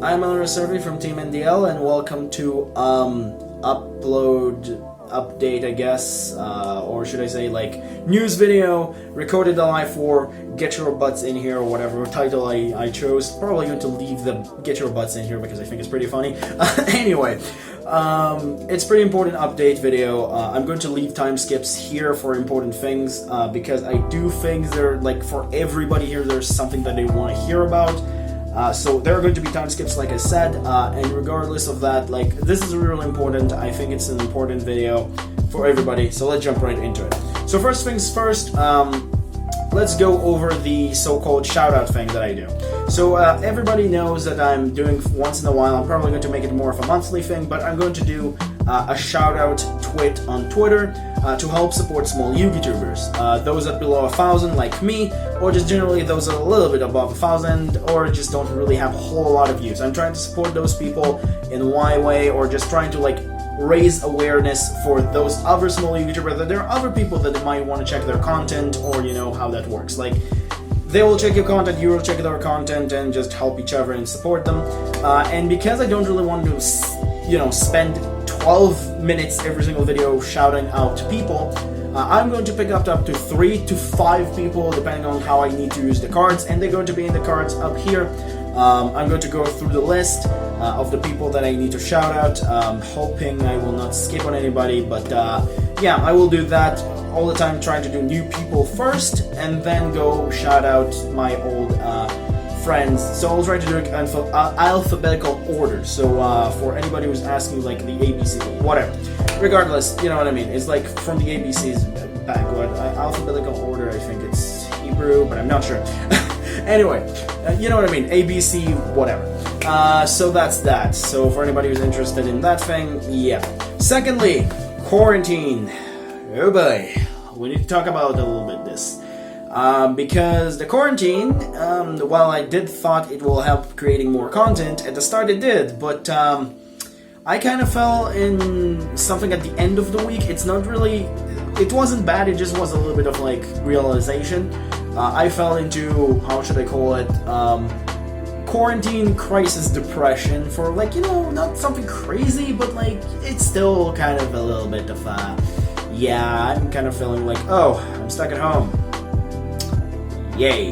I'm Elmer Survey from Team NDL, and welcome to update, I guess, or should I say, like, news video, Recoded Alive 4, Get Your Butts In Here, or whatever title I chose. Probably going to leave the Get Your Butts In Here because I think it's pretty funny. Anyway, it's pretty important update video. I'm going to leave time skips here for important things, because I do think there, like, for everybody here, there's something that they want to hear about. So there are going to be time skips, like I said, and regardless of that, like, this is really important. I think it's an important video for everybody, so let's jump right into it. So first things first, let's go over the so-called shoutout thing that I do. So everybody knows that I'm doing once in a while. I'm probably going to make it more of a monthly thing, but I'm going to do a shoutout tweet on Twitter to help support small YouTubers. Those that below 1,000, like me, or just generally those that are a little bit above 1,000, or just don't really have a whole lot of views. I'm trying to support those people in Y way, or just trying to, like, raise awareness for those other small YouTubers, that there are other people that might want to check their content, or you know how that works. Like, they will check your content, you will check their content, and just help each other and support them. And because I don't really want to, you know, spend 12 minutes every single video shouting out to people, I'm going to pick up to 3 to 5 people, depending on how I need to use the cards, and they're going to be in the cards up here. I'm going to go through the list of the people that I need to shout out, hoping I will not skip on anybody, but yeah, I will do that all the time, trying to do new people first, and then go shout out my old friends. So I'll try to do it in alphabetical order, so for anybody who's asking, like, the ABC, whatever. Regardless, you know what I mean, it's like from the ABC's backward, alphabetical order, I think it's Hebrew, but I'm not sure. Anyway, you know what I mean, ABC, whatever. So that's that. So for anybody who's interested in that thing, yeah. Secondly, quarantine. Oh boy, we need to talk about a little bit this. Because the quarantine, while I did thought it will help creating more content, at the start it did, but I kind of fell in something at the end of the week. It's not really, it wasn't bad, it just was a little bit of, like, realization. I fell into, how should I call it, quarantine crisis depression for, like, you know, not something crazy, but, like, it's still kind of a little bit of, yeah, I'm kind of feeling like, oh, I'm stuck at home. Yay,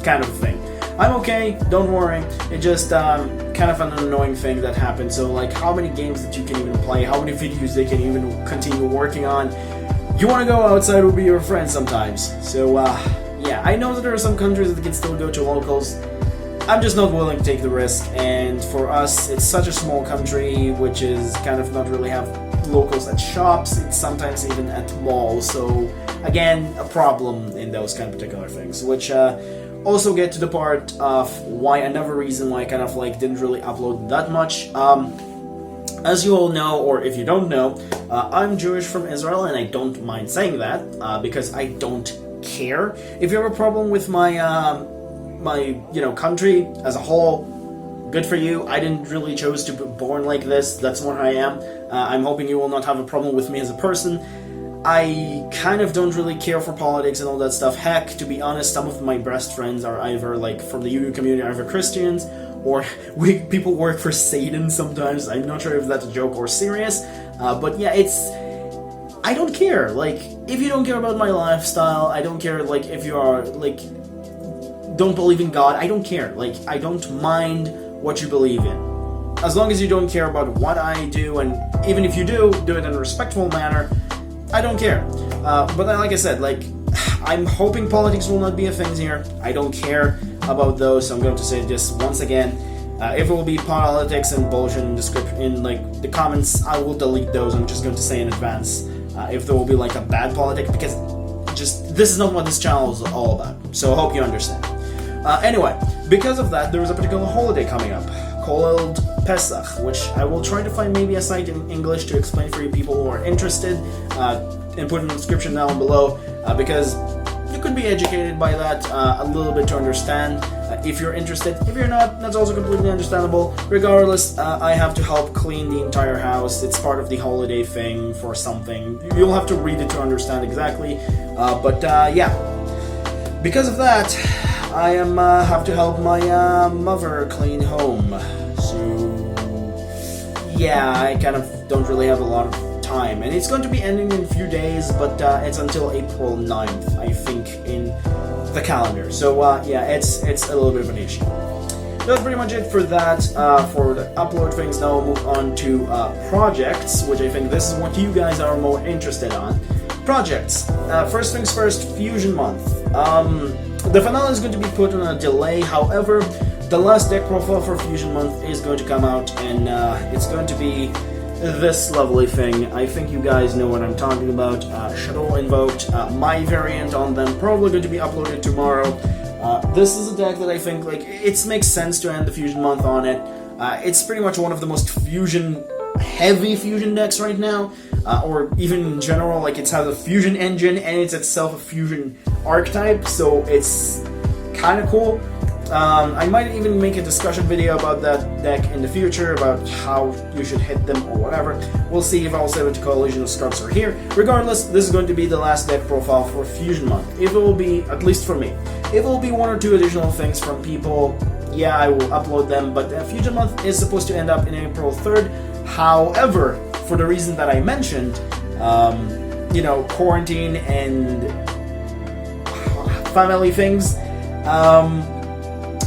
kind of thing. I'm okay, don't worry. It just kind of an annoying thing that happened. So, like, how many games that you can even play, how many videos they can even continue working on. You want to go outside with your friends sometimes. So, yeah, I know that there are some countries that can still go to locals. I'm just not willing to take the risk, and for us, it's such a small country, which is kind of not really have locals at shops, it's sometimes even at malls, so again, a problem in those kind of particular things, which also get to the part of why, another reason why I kind of, like, didn't really upload that much. As you all know, or if you don't know, I'm Jewish from Israel, and I don't mind saying that, because I don't care. If you have a problem with my you know, country as a whole, good for you. I didn't really choose to be born like this. That's what I am. I'm hoping you will not have a problem with me as a person. I kind of don't really care for politics and all that stuff. Heck, to be honest, some of my best friends are either, like, from the UU community, either Christians, or people work for Satan sometimes. I'm not sure if that's a joke or serious, but yeah, I don't care. Like, if you don't care about my lifestyle, I don't care, like, if you are, like, don't believe in God, I don't care. Like, I don't mind what you believe in. As long as you don't care about what I do, and even if you do it in a respectful manner, I don't care. But like I said, like, I'm hoping politics will not be a thing here. I don't care about those, so I'm going to say this once again. If it will be politics and bullshit in like, the comments, I will delete those. I'm just going to say in advance if there will be, like, a bad politic, because just, this is not what this channel is all about. So I hope you understand. Anyway, because of that, there is a particular holiday coming up called Pesach, which I will try to find maybe a site in English to explain for you people who are interested, and put in the description down below, because you could be educated by that a little bit to understand if you're interested. If you're not, that's also completely understandable. Regardless, I have to help clean the entire house. It's part of the holiday thing for something. You'll have to read it to understand exactly, but yeah. Because of that, I have to help my mother clean home. So yeah, I kind of don't really have a lot of time, and it's going to be ending in a few days, but it's until April 9th, I think, in the calendar. So yeah, it's a little bit of an issue. That's pretty much it for that, for the upload things. Now we'll move on to projects, which I think this is what you guys are more interested on. Projects. First things first, Fusion Month. The finale is going to be put on a delay, however, the last deck profile for Fusion Month is going to come out, and it's going to be this lovely thing. I think you guys know what I'm talking about. Shadow Invoked, my variant on them, probably going to be uploaded tomorrow. This is a deck that I think, like, it makes sense to end the Fusion Month on it. It's pretty much one of the most heavy Fusion decks right now, or even in general. Like, it has a Fusion engine, and it's itself a Fusion archetype, so it's kind of cool. I might even make a discussion video about that deck in the future, about how you should hit them or whatever. We'll see if I'll save it to Coalition of Scrubs or here. Regardless, this is going to be the last deck profile for Fusion Month. If it will be, at least for me, if it will be one or two additional things from people, yeah, I will upload them, but Fusion Month is supposed to end up in April 3rd. However, for the reason that I mentioned, you know, quarantine and family things,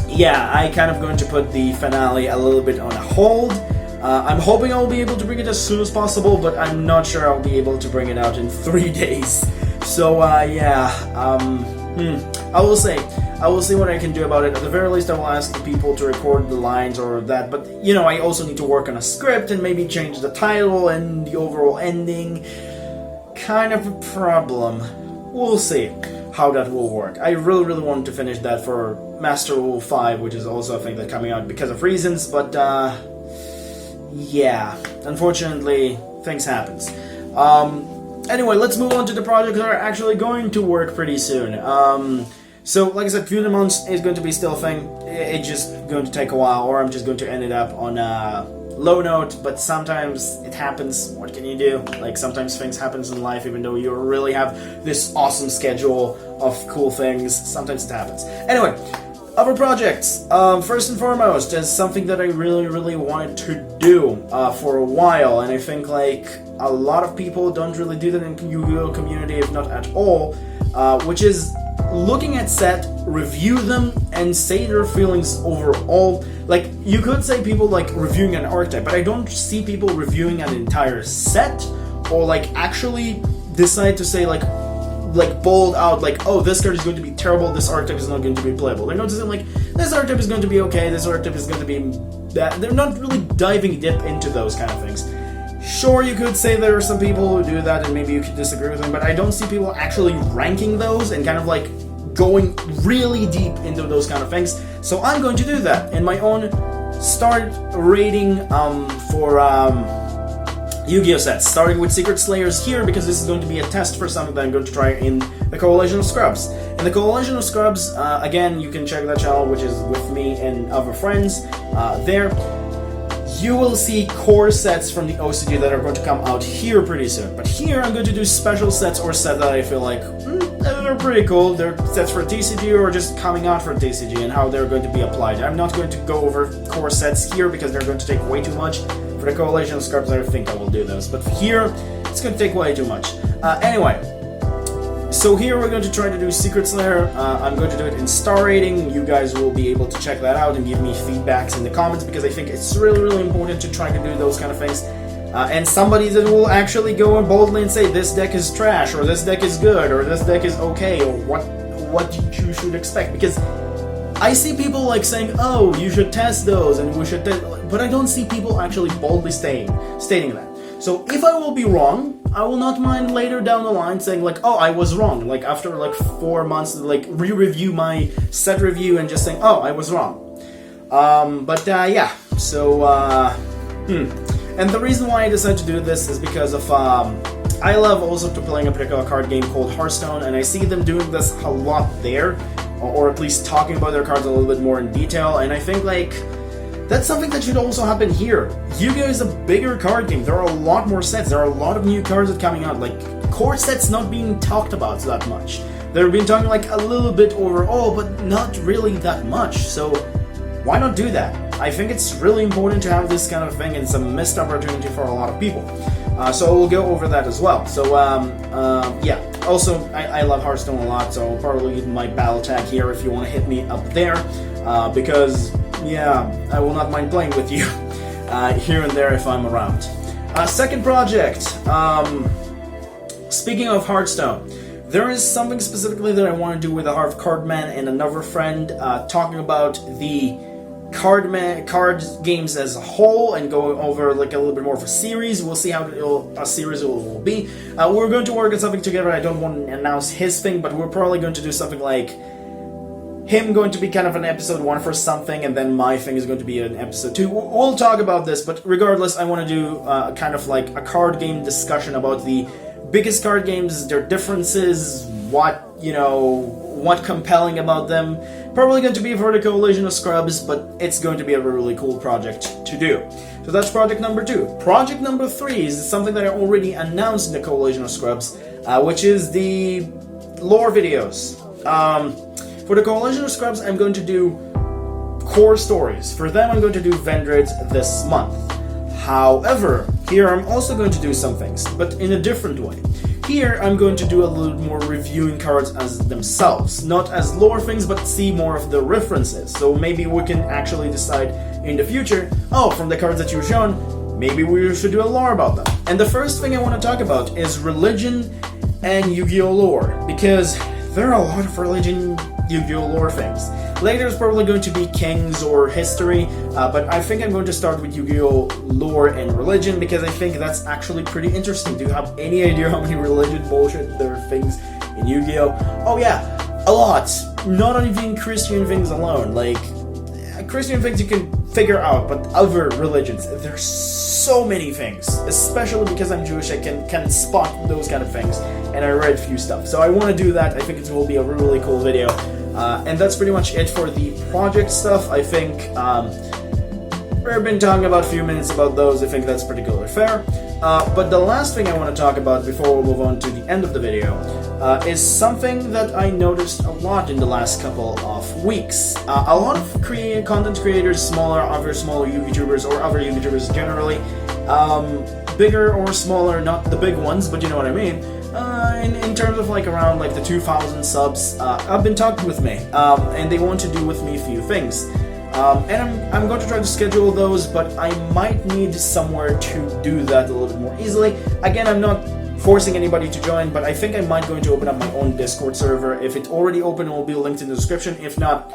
yeah, I kind of going to put the finale a little bit on a hold. I'm hoping I'll be able to bring it as soon as possible, but I'm not sure I'll be able to bring it out in 3 days. So, yeah, I will see what I can do about it. At the very least, I will ask the people to record the lines or that, but, you know, I also need to work on a script and maybe change the title and the overall ending. Kind of a problem. We'll see how that will work. I really wanted to finish that for Master Rule 5, which is also a thing that's coming out because of reasons, but yeah, unfortunately, things happens. Anyway, let's move on to the projects that are actually going to work pretty soon. So, like I said, Fusion Month is going to be still a thing. It's just going to take a while, or I'm just going to end it up on a low note, but sometimes it happens. What can you do? Like, sometimes things happen in life, even though you really have this awesome schedule of cool things. Sometimes it happens. Anyway, other projects. First and foremost, is something that I really wanted to do for a while, and I think, like, a lot of people don't really do that in the Yu-Gi-Oh community, if not at all, which is looking at set, review them, and say their feelings overall. Like, you could say people like reviewing an archetype, but I don't see people reviewing an entire set, or like actually decide to say like bold out, like, oh, this card is going to be terrible, this archetype is not going to be playable. They're not saying like, this archetype is going to be okay, this archetype is going to be bad. They're not really diving deep into those kind of things. Sure, you could say there are some people who do that, and maybe you could disagree with them, but I don't see people actually ranking those and kind of like going really deep into those kind of things. So I'm going to do that in my own start rating for Yu-Gi-Oh sets, starting with Secret Slayers here, because this is going to be a test for something that I'm going to try in the Coalition of Scrubs. In the Coalition of Scrubs, again, you can check that channel, which is with me and other friends there. You will see core sets from the OCG that are going to come out here pretty soon. But here I'm going to do special sets or sets that I feel like they're pretty cool. They're sets for TCG or just coming out for TCG and how they're going to be applied. I'm not going to go over core sets here because they're going to take way too much. For the Coalition of Scrubs, I think I will do those. But here, it's going to take way too much. Anyway, so here we're going to try to do Secret Slayer. I'm going to do it in star rating. You guys will be able to check that out and give me feedbacks in the comments, because I think it's really important to try to do those kind of things. And somebody that will actually go and boldly and say this deck is trash, or this deck is good, or this deck is okay, or what you should expect. Because I see people like saying, oh, you should test those, and we should test, but I don't see people actually boldly stating that. So if I will be wrong, I will not mind later down the line saying like, oh, I was wrong. Like after like 4 months, like re-review my set review and just saying, oh, I was wrong. Yeah. So and the reason why I decided to do this is because of I love also to playing a particular card game called Hearthstone, and I see them doing this a lot there, or at least talking about their cards a little bit more in detail. And I think like that's something that should also happen here. Yu-Gi-Oh is a bigger card game. There are a lot more sets. There are a lot of new cards that are coming out. Like, core sets not being talked about that much. They've been talking like a little bit overall, but not really that much. So why not do that? I think it's really important to have this kind of thing, and it's a missed opportunity for a lot of people. So we'll go over that as well. So yeah, also I love Hearthstone a lot, so I'll probably leave my battle tag here if you want to hit me up there, because yeah, I will not mind playing with you here and there if I'm around. Second project, speaking of Hearthstone, there is something specifically that I want to do with the Hearth Cardman and another friend, talking about the card games as a whole and going over like a little bit more of a series. We'll see how a series it will be. We're going to work on something together. I don't want to announce his thing, but we're probably going to do something like him going to be kind of an episode 1 for something, and then my thing is going to be an episode 2. We'll talk about this, but regardless, I want to do kind of like a card game discussion about the biggest card games, their differences, what compelling about them. Probably going to be for the Coalition of Scrubs, but it's going to be a really cool project to do. So that's project number 2. Project number 3 is something that I already announced in the Coalition of Scrubs, which is the lore videos. For the Coalition of Scrubs, I'm going to do core stories. For them, I'm going to do Vendrids this month. However, here I'm also going to do some things, but in a different way. Here, I'm going to do a little more reviewing cards as themselves, not as lore things, but see more of the references. So maybe we can actually decide in the future, oh, from the cards that you've shown, maybe we should do a lore about them. And the first thing I want to talk about is religion and Yu-Gi-Oh! Lore, because there are a lot of religion Yu-Gi-Oh! Lore things. Later is probably going to be Kings or History, but I think I'm going to start with Yu-Gi-Oh! Lore and religion, because I think that's actually pretty interesting. Do you have any idea how many religion bullshit there are things in Yu-Gi-Oh? Oh yeah, a lot. Not even Christian things alone. Like, Christian things you can figure out, but other religions, there's so many things. Especially because I'm Jewish, I can spot those kind of things, and I read a few stuff. So I want to do that. I think it will be a really cool video. And that's pretty much it for the project stuff. I think we've been talking about a few minutes about those. I think that's particularly fair. But the last thing I want to talk about before we move on to the end of the video is something that I noticed a lot in the last couple of weeks. A lot of content creators, other smaller YouTubers or other YouTubers generally, bigger or smaller, not the big ones, but you know what I mean. In terms of like around like the 2,000 subs, have been talking with me, and they want to do with me a few things. And I'm going to try to schedule those, but I might need somewhere to do that a little bit more easily. Again, I'm not forcing anybody to join, but I think I might going to open up my own Discord server. If it's already open, it will be linked in the description. If not,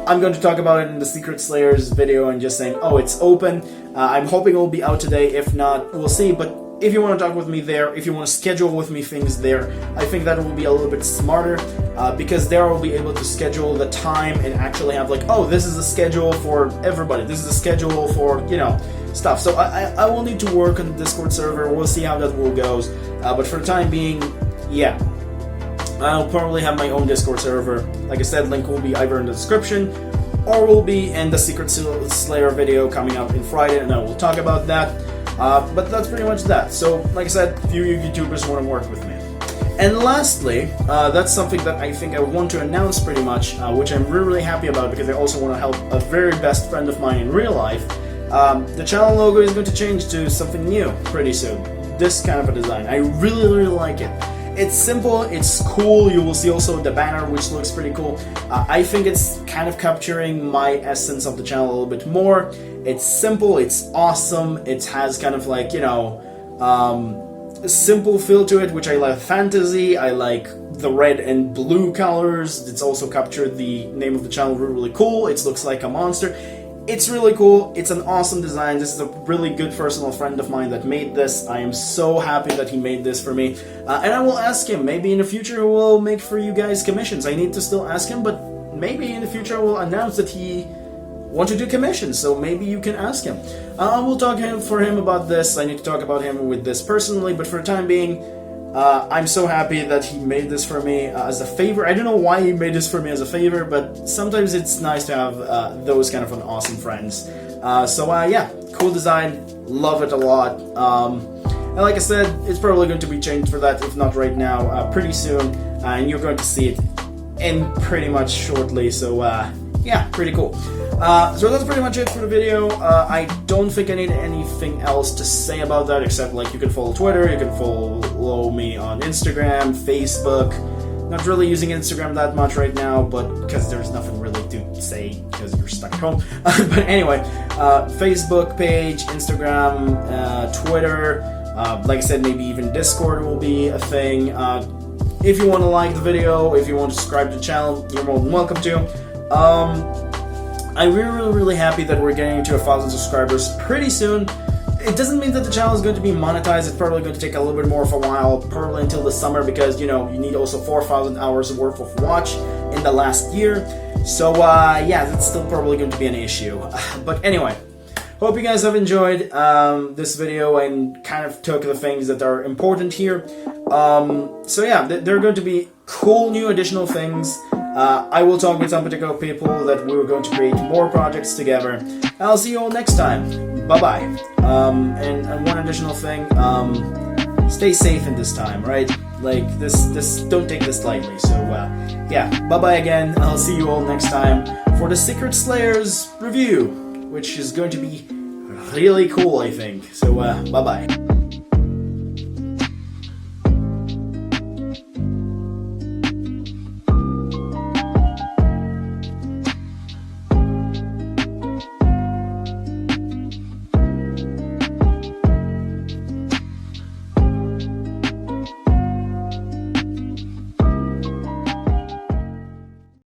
I'm going to talk about it in the Secret Slayers video and just saying, oh, it's open. I'm hoping it will be out today. If not, we'll see. But if you want to talk with me there, if you want to schedule with me things there, I think that will be a little bit smarter, because there I'll be able to schedule the time and actually have like, oh, this is the schedule for everybody. This is the schedule for, stuff. So I will need to work on the Discord server. We'll see how that will goes. But for the time being, yeah, I'll probably have my own Discord server. Like I said, link will be either in the description or will be in the Secret Slayer video coming out in Friday, and I will talk about that. But that's pretty much that. So, like I said, few YouTubers want to work with me. And lastly, that's something that I think I want to announce pretty much, which I'm really happy about, because I also want to help a very best friend of mine in real life. The channel logo is going to change to something new pretty soon. This kind of a design. I really, really like it. It's simple, it's cool. You will see also the banner, which looks pretty cool. I think it's kind of capturing my essence of the channel a little bit more. It's simple, it's awesome, it has kind of like, a simple feel to it, which I like. Fantasy, I like the red and blue colors. It's also captured the name of the channel really cool. It looks like a monster. It's really cool. It's an awesome design. This is a really good personal friend of mine that made this. I am so happy that he made this for me. And I will ask him. Maybe in the future he will make for you guys commissions. I need to still ask him, but maybe in the future I will announce that he wants to do commissions. So maybe you can ask him. I will talk for him about this. I need to talk about him with this personally, but for the time being, I'm so happy that he made this for me as a favor. I don't know why he made this for me as a favor, but sometimes it's nice to have those kind of an awesome friends. Yeah, cool design, love it a lot. And like I said, it's probably going to be changed for that, if not right now, pretty soon, and you're going to see it in pretty much shortly. So yeah, pretty cool. So that's pretty much it for the video. I don't think I need anything else to say about that, except like you can follow Twitter, you can follow me on Instagram, Facebook. Not really using Instagram that much right now, but because there's nothing really to say because you're stuck at home. But anyway, Facebook page, Instagram, Twitter, like I said, maybe even Discord will be a thing. If you want to like the video, if you want to subscribe to the channel, you're more than welcome to. I'm really happy that we're getting to 1,000 subscribers pretty soon. It doesn't mean that the channel is going to be monetized. It's probably going to take a little bit more of a while, probably until the summer, because, you know, you need also 4,000 hours worth of watch in the last year. So, yeah, that's still probably going to be an issue. But anyway, hope you guys have enjoyed this video and kind of took the things that are important here. So yeah, there are going to be cool new additional things. I will talk with some particular people that we're going to create more projects together. I'll see you all next time. Bye-bye. And one additional thing, stay safe in this time, right? Like, don't take this lightly. So, yeah, bye-bye again. I'll see you all next time for the Secret Slayers review, which is going to be really cool, I think. So, bye-bye.